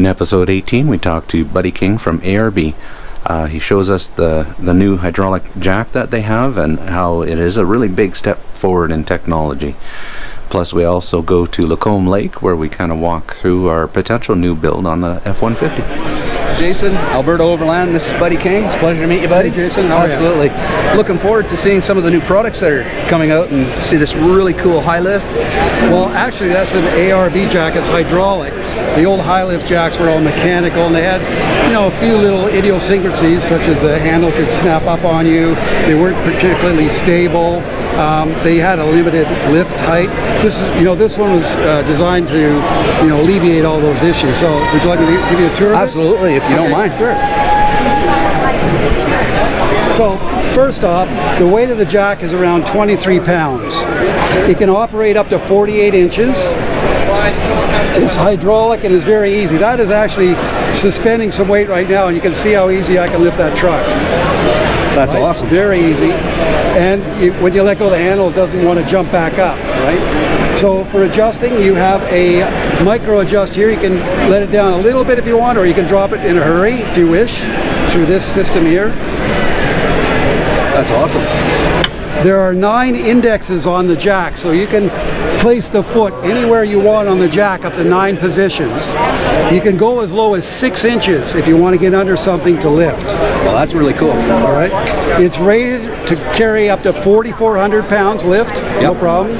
In episode 18, we talked to Buddy King from ARB. He shows us the new hydraulic jack that they have and how it is a really big step forward in technology. Plus, we also go to Lacombe Lake, where we kind of walk through our potential new build on the F-150. Jason, Alberta Overland, this is Buddy King. It's a pleasure to meet you, buddy. Hey, Jason, how are you? Absolutely. Looking forward to seeing some of the new products that are coming out and see this really cool high lift. Well, actually, that's an ARB jack. It's hydraulic. The old high lift jacks were all mechanical, and they had, a few little idiosyncrasies, such as the handle could snap up on you. They weren't particularly stable. They had a limited lift height. This one was designed to, alleviate all those issues. So, would you like me to give you a tour of it? Absolutely, if you don't mind. Sure. So, first off, the weight of the jack is around 23 pounds. It can operate up to 48 inches. It's hydraulic and is very easy. That is actually suspending some weight right now, and you can see how easy I can lift that truck. That's right? Awesome. Very easy. And when you let go of the handle, it doesn't want to jump back up, right? So for adjusting, you have a micro adjust here. You can let it down a little bit if you want, or you can drop it in a hurry if you wish through this system here. That's awesome. There are 9 indexes on the jack, so you can place the foot anywhere you want on the jack up to 9 positions. You can go as low as 6 inches if you want to get under something to lift. Well, that's really cool. All right. It's rated to carry up to 4,400 pounds lift, no problem.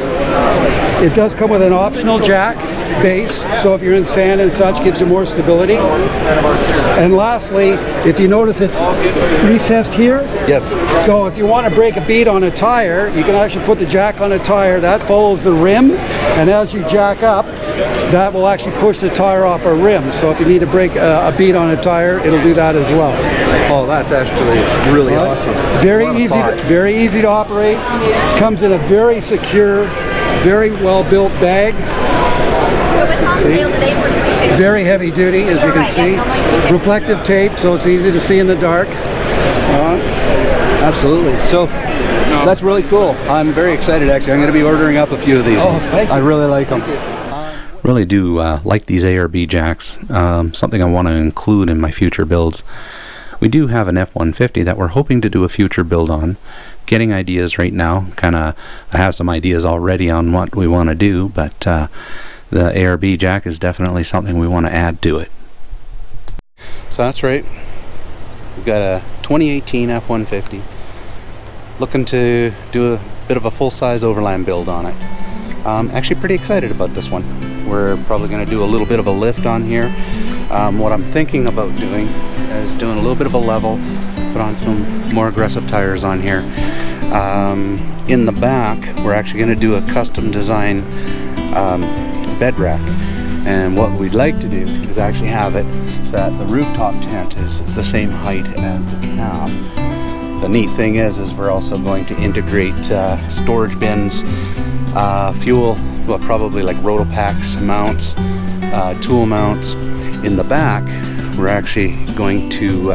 It does come with an optional jack base, so if you're in sand and such, gives you more stability. And lastly, if you notice, it's recessed here. Yes. So if you want to break a bead on a tire, you can actually put the jack on a tire. That follows the rim, and as you jack up, that will actually push the tire off a rim. So if you need to break a bead on a tire, it'll do that as well. Oh, that's actually really awesome. Very easy to operate. Comes in a very secure, very well-built bag. See? Very heavy duty, as you can see. Reflective tape, so it's easy to see in the dark. Absolutely. So that's really cool. I'm very excited, actually. I'm going to be ordering up a few of these. Oh, thank you. I really like them. Really do like these ARB jacks. Something I want to include in my future builds. We do have an F-150 that we're hoping to do a future build on. Getting ideas right now. I have some ideas already on what we want to do, but the ARB jack is definitely something we want to add to it. So that's right. We've got a 2018 F-150. Looking to do a bit of a full-size Overland build on it. Actually pretty excited about this one. We're probably going to do a little bit of a lift on here. What I'm thinking about doing is doing a little bit of a level, put on some more aggressive tires on here. In the back, we're actually going to do a custom design bed rack, and what we'd like to do is actually have it so that the rooftop tent is the same height as the cab. The neat thing is we're also going to integrate storage bins, fuel, well, probably like Rotopax mounts, tool mounts. In the back, we're actually going to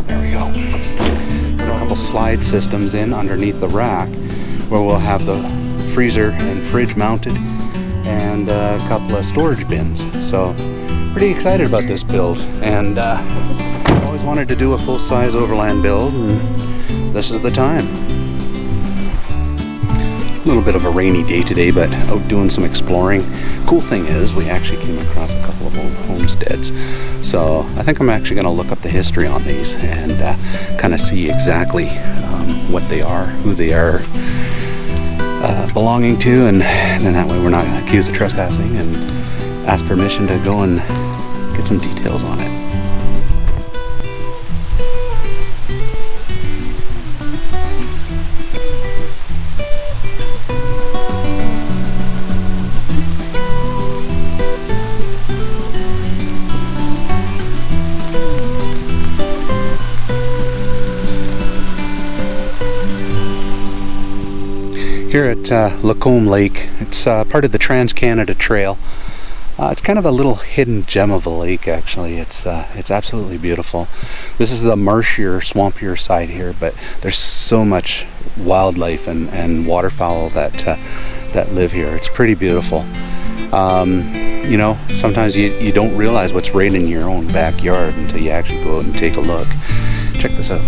there we go, put a couple slide systems in underneath the rack, where we'll have the freezer and fridge mounted, and a couple of storage bins. So pretty excited about this build, and always wanted to do a full-size Overland build, and this is the time. A little bit of a rainy day today, but out doing some exploring. Cool thing is we actually came across a couple of old homesteads, so I think I'm actually going to look up the history on these and kind of see exactly what they are, who they are belonging to, and then that way we're not accused of trespassing, and ask permission to go and get some details on it. Here at Lacombe Lake, it's part of the Trans-Canada Trail. It's kind of a little hidden gem of a lake, actually. It's absolutely beautiful. This is the marshier, swampier side here, but there's so much wildlife and waterfowl that live here. It's pretty beautiful. You know, sometimes you don't realize what's right in your own backyard until you actually go out and take a look. Check this out.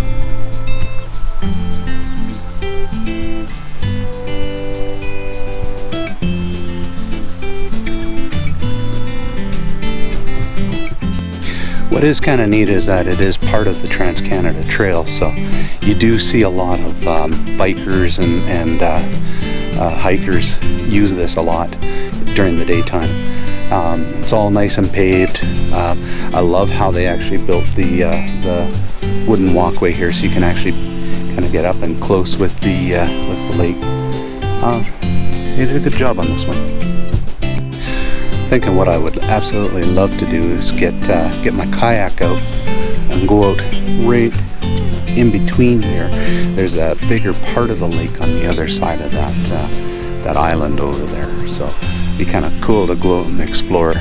What is kind of neat is that it is part of the Trans-Canada Trail, so you do see a lot of bikers and hikers use this a lot during the daytime. It's all nice and paved. I love how they actually built the wooden walkway here, so you can actually kind of get up and close with the lake. They did a good job on this one. Thinking what I would absolutely love to do is get my kayak out and go out right in between here. There's a bigger part of the lake on the other side of that island over there, so it'd be kind of cool to go out and explore.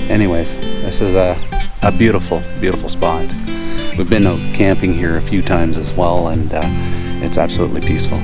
Anyways, this is a beautiful spot. We've been out camping here a few times as well, and it's absolutely peaceful.